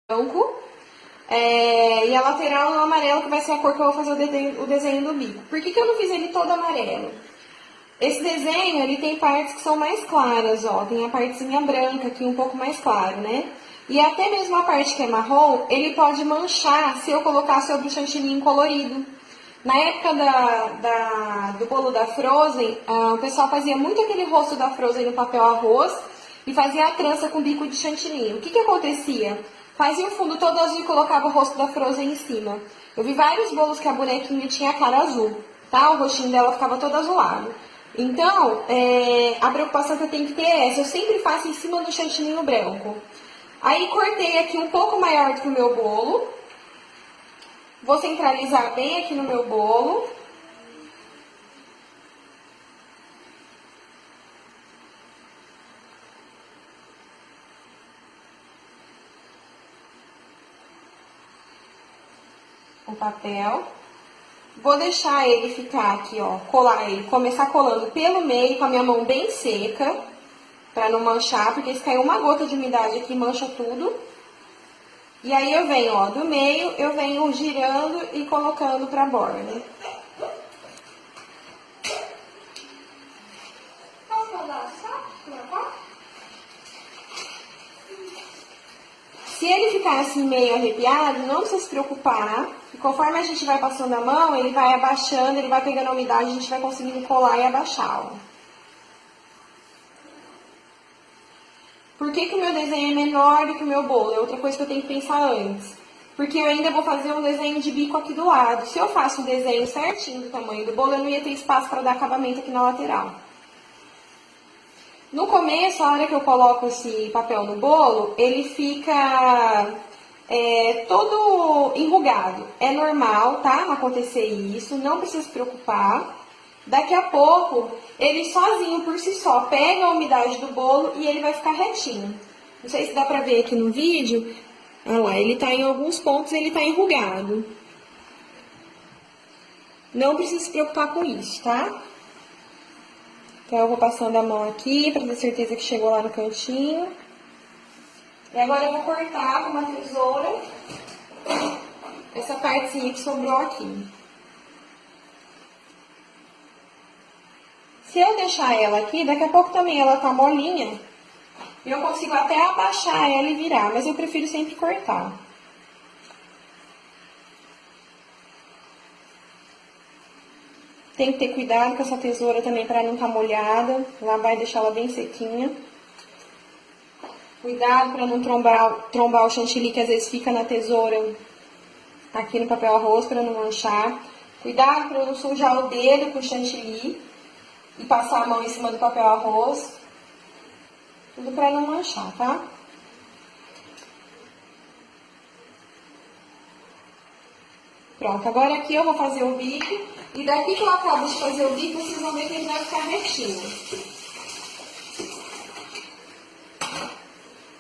branco. E a lateral no amarelo, que vai ser a cor que eu vou fazer o desenho do bico. Por que eu não fiz ele todo amarelo? Esse desenho, ele tem partes que são mais claras, ó. Tem a partezinha branca aqui, um pouco mais claro, né? E até mesmo a parte que é marrom, ele pode manchar se eu colocar sobre o chantininho colorido. Na época do bolo da Frozen, o pessoal fazia muito aquele rosto da Frozen no papel arroz e fazia a trança com bico de chantilly. O que acontecia? Fazia o fundo todo azul e colocava o rosto da Frozen em cima. Eu vi vários bolos que a bonequinha tinha a cara azul, tá? O rostinho dela ficava todo azulado. Então, a preocupação que eu tenho que ter é essa. Eu sempre faço em cima do chantininho branco. Aí, cortei aqui um pouco maior do que o meu bolo. Vou centralizar bem aqui no meu bolo. O papel. Vou deixar ele ficar aqui, ó, colar ele, começar colando pelo meio com a minha mão bem seca, pra não manchar, porque se cair uma gota de umidade aqui, mancha tudo. E aí eu venho, ó, do meio, eu venho girando e colocando pra borda. Se ele ficar assim meio arrepiado, não precisa se preocupar. E conforme a gente vai passando a mão, ele vai abaixando, ele vai pegando a umidade, a gente vai conseguindo colar e abaixar, ó. Por que o meu desenho é menor do que o meu bolo? É outra coisa que eu tenho que pensar antes. Porque eu ainda vou fazer um desenho de bico aqui do lado. Se eu faço o desenho certinho do tamanho do bolo, eu não ia ter espaço para dar acabamento aqui na lateral. No começo, a hora que eu coloco esse papel no bolo, ele fica todo enrugado. É normal, tá? Acontecer isso, não precisa se preocupar. Daqui a pouco, ele sozinho, por si só, pega a umidade do bolo e ele vai ficar retinho. Não sei se dá pra ver aqui no vídeo. Olha lá, ele tá em alguns pontos, ele tá enrugado. Não precisa se preocupar com isso, tá? Então, eu vou passando a mão aqui pra ter certeza que chegou lá no cantinho. E agora eu vou cortar com uma tesoura essa partezinha que sobrou aqui. Se eu deixar ela aqui, daqui a pouco também ela tá molinha, eu consigo até abaixar ela e virar, mas eu prefiro sempre cortar. Tem que ter cuidado com essa tesoura também para não estar molhada, ela vai deixar ela bem sequinha. Cuidado para não trombar o chantilly, que às vezes fica na tesoura aqui no papel arroz, para não manchar. Cuidado para não sujar o dedo com o chantilly e passar a mão em cima do papel arroz. Tudo para não manchar, tá? Pronto, agora aqui eu vou fazer o bico. E daqui que eu acabo de fazer o bico, vocês vão ver que ele vai ficar retinho.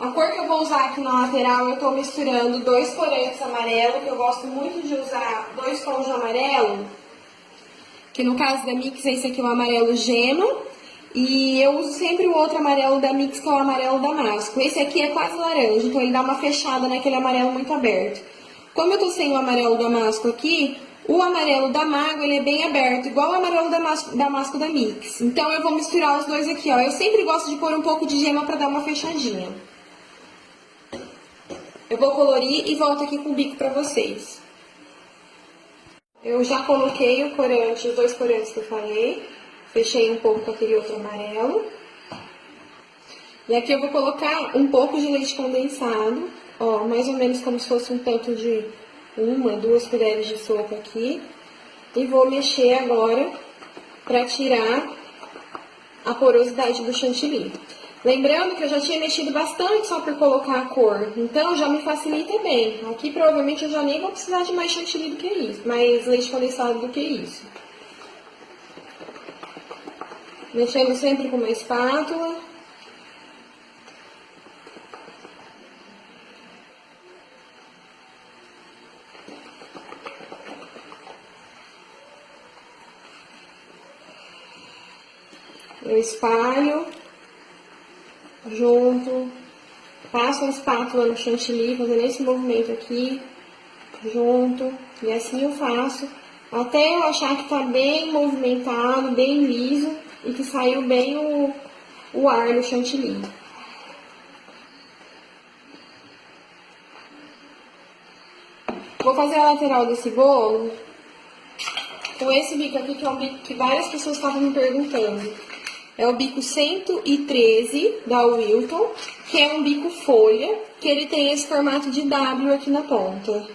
A cor que eu vou usar aqui na lateral, eu tô misturando 2 corantes amarelo, que eu gosto muito de usar 2 tons de amarelo. Que no caso da Mix, esse aqui é o amarelo gema. E eu uso sempre o outro amarelo da Mix, que é o amarelo damasco. Esse aqui é quase laranja, então ele dá uma fechada naquele amarelo muito aberto. Como eu tô sem o amarelo damasco aqui, o amarelo da Mago, ele é bem aberto, igual o amarelo damasco da Mix. Então eu vou misturar os dois aqui, ó. Eu sempre gosto de pôr um pouco de gema pra dar uma fechadinha. Eu vou colorir e volto aqui com o bico pra vocês. Eu já coloquei o corante, os 2 corantes que eu falei. Fechei um pouco com aquele outro amarelo. E aqui eu vou colocar um pouco de leite condensado. Ó, mais ou menos como se fosse um tanto de 1, 2 colheres de sopa aqui. E vou mexer agora pra tirar a porosidade do chantilly. Lembrando que eu já tinha mexido bastante só por colocar a cor, então já me facilita bem. Aqui provavelmente eu já nem vou precisar de mais chantilly do que isso, mais leite condensado do que isso. Mexendo sempre com uma espátula. Eu espalho junto Passo a espátula no chantilly, fazendo esse movimento aqui, junto, e assim eu faço, até eu achar que tá bem movimentado, bem liso, e que saiu bem o ar do chantilly. Vou fazer a lateral desse bolo com esse bico aqui, que é um bico que várias pessoas estavam me perguntando. É o bico 113 da Wilton, que é um bico folha, que ele tem esse formato de W aqui na ponta.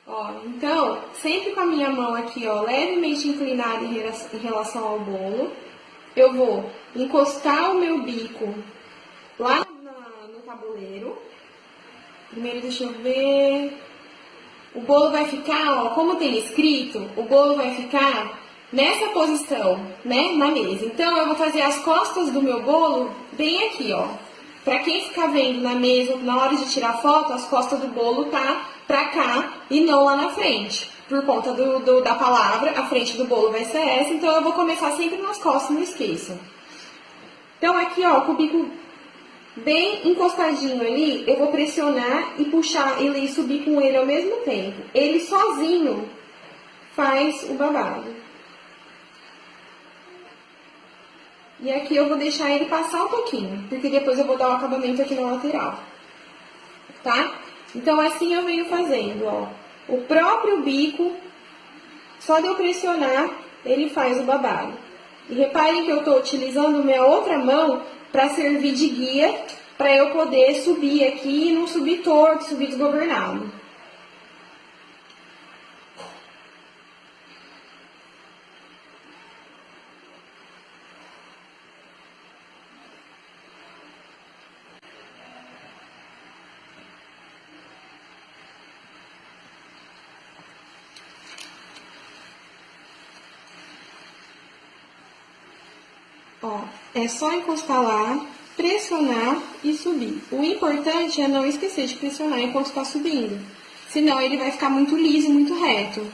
Ó, então, sempre com a minha mão aqui, ó, levemente inclinada em relação ao bolo, eu vou encostar o meu bico lá no tabuleiro. Primeiro, deixa eu ver. O bolo vai ficar, ó, como tem escrito, o bolo vai ficar nessa posição, né, na mesa. Então, eu vou fazer as costas do meu bolo bem aqui, ó. Pra quem ficar vendo na mesa, na hora de tirar foto, as costas do bolo tá pra cá e não lá na frente. Por conta da palavra, a frente do bolo vai ser essa, então eu vou começar sempre nas costas, não esqueçam. Então, aqui, ó, com o bico bem encostadinho ali, eu vou pressionar e puxar ele e subir com ele ao mesmo tempo. Ele sozinho faz o babado. E aqui eu vou deixar ele passar um pouquinho, porque depois eu vou dar o acabamento aqui na lateral. Tá? Então, assim eu venho fazendo, ó. O próprio bico, só de eu pressionar, ele faz o babado. E reparem que eu tô utilizando minha outra mão para servir de guia, para eu poder subir aqui e não subir torto, subir desgovernado. Ó, é só encostar lá, pressionar e subir. O importante é não esquecer de pressionar enquanto está subindo, senão ele vai ficar muito liso, muito reto.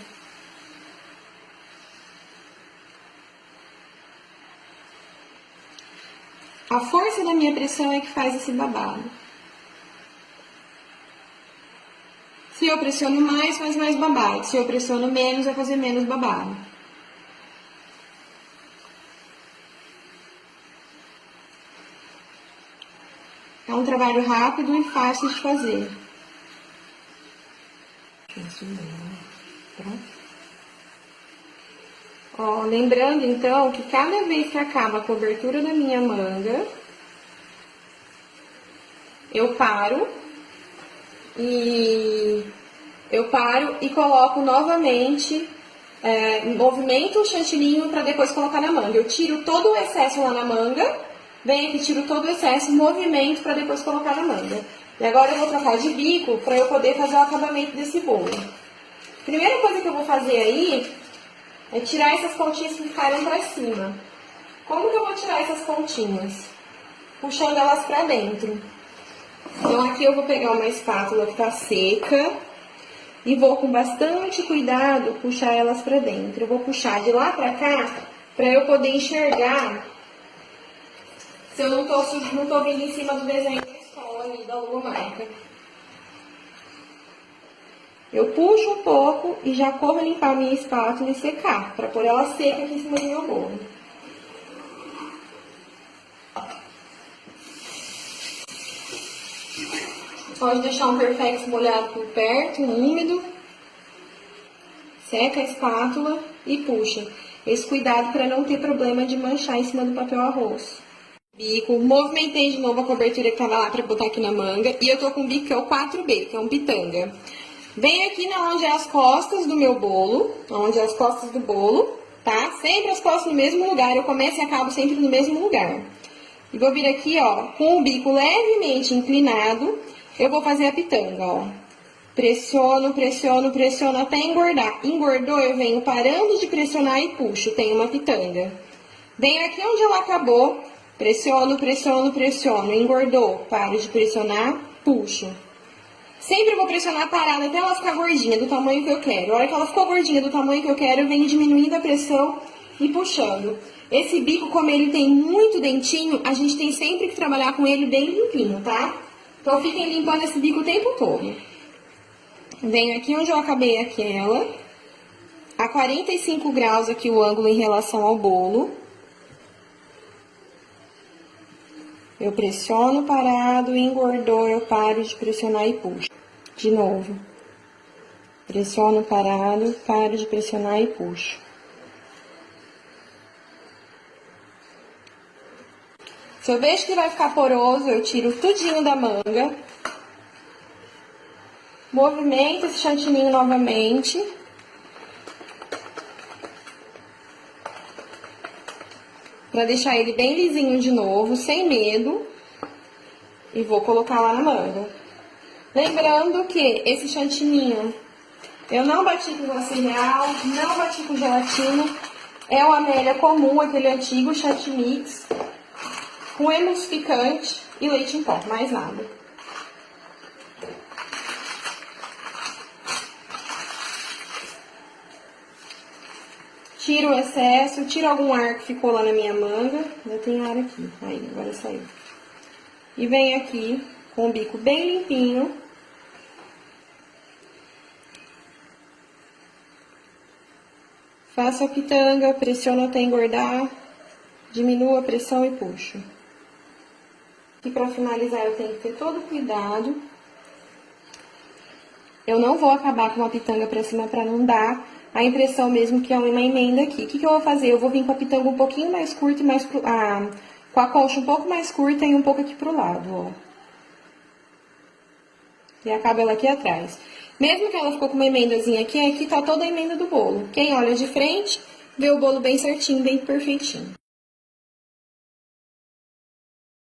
A força da minha pressão é que faz esse babado. Se eu pressiono mais, faz mais babado. Se eu pressiono menos, vai fazer menos babado. É um trabalho rápido e fácil de fazer. Ó, lembrando então que cada vez que acaba a cobertura da minha manga, eu paro e coloco novamente, movimento o chantilinho para depois colocar na manga. Eu tiro todo o excesso lá na manga, venho aqui, tiro todo o excesso, movimento para depois colocar na manga. E agora eu vou trocar de bico para eu poder fazer o acabamento desse bolo. Primeira coisa que eu vou fazer aí é tirar essas pontinhas que ficaram para cima. Como que eu vou tirar essas pontinhas? Puxando elas para dentro. Então, aqui eu vou pegar uma espátula que tá seca e vou com bastante cuidado puxar elas pra dentro. Eu vou puxar de lá pra cá pra eu poder enxergar se eu não tô vindo em cima do desenho da escola ali, da logomarca. Eu puxo um pouco e já corro limpar a minha espátula e secar, pra pôr ela seca aqui em cima do meu bolo. Pode deixar um perfex molhado por perto, úmido. Seca a espátula e puxa. Esse cuidado para não ter problema de manchar em cima do papel arroz. Bico, movimentei de novo a cobertura que tava lá para botar aqui na manga. E eu tô com o bico que é o 4B, que é um pitanga. Venho aqui onde é as costas do meu bolo, onde é as costas do bolo, tá? Sempre as costas no mesmo lugar, eu começo e acabo sempre no mesmo lugar. E vou vir aqui, ó, com o bico levemente inclinado, eu vou fazer a pitanga, ó. Pressiono, pressiono, pressiono até engordar. Engordou, eu venho parando de pressionar e puxo, tem uma pitanga. Venho aqui onde ela acabou, Pressiono, pressiono, pressiono. Engordou, paro de pressionar, puxo. Sempre vou pressionar parada até ela ficar gordinha, do tamanho que eu quero. A hora que ela ficou gordinha do tamanho que eu quero, eu venho diminuindo a pressão e puxando. Esse bico, como ele tem muito dentinho, a gente tem sempre que trabalhar com ele bem limpinho, tá? Então, fiquem limpando esse bico o tempo todo. Venho aqui onde eu acabei aquela. A 45 graus aqui o ângulo em relação ao bolo. Eu pressiono parado, engordou, eu paro de pressionar e puxo. De novo. Pressiono parado, paro de pressionar e puxo. Se eu vejo que vai ficar poroso, eu tiro tudinho da manga. Movimento esse chantininho novamente. Pra deixar ele bem lisinho de novo, sem medo. E vou colocar lá na manga. Lembrando que esse chantininho, eu não bati com glacê real, não bati com gelatina. É o Amélia comum, aquele antigo chantimix, com emulsificante e leite em pó, mais nada. Tiro o excesso, tiro algum ar que ficou lá na minha manga. Ainda tem ar aqui. Aí, agora saiu. E venho aqui com o bico bem limpinho. Faço a pitanga, pressiono até engordar. Diminuo a pressão e puxo. E pra finalizar eu tenho que ter todo cuidado. Eu não vou acabar com a pitanga pra cima pra não dar a impressão mesmo que é uma emenda aqui. O que eu vou fazer? Eu vou vir com a pitanga um pouquinho mais curta e mais com a concha um pouco mais curta e um pouco aqui pro lado, ó. E acaba ela aqui atrás. Mesmo que ela ficou com uma emendazinha aqui, aqui tá toda a emenda do bolo. Quem olha de frente, vê o bolo bem certinho, bem perfeitinho.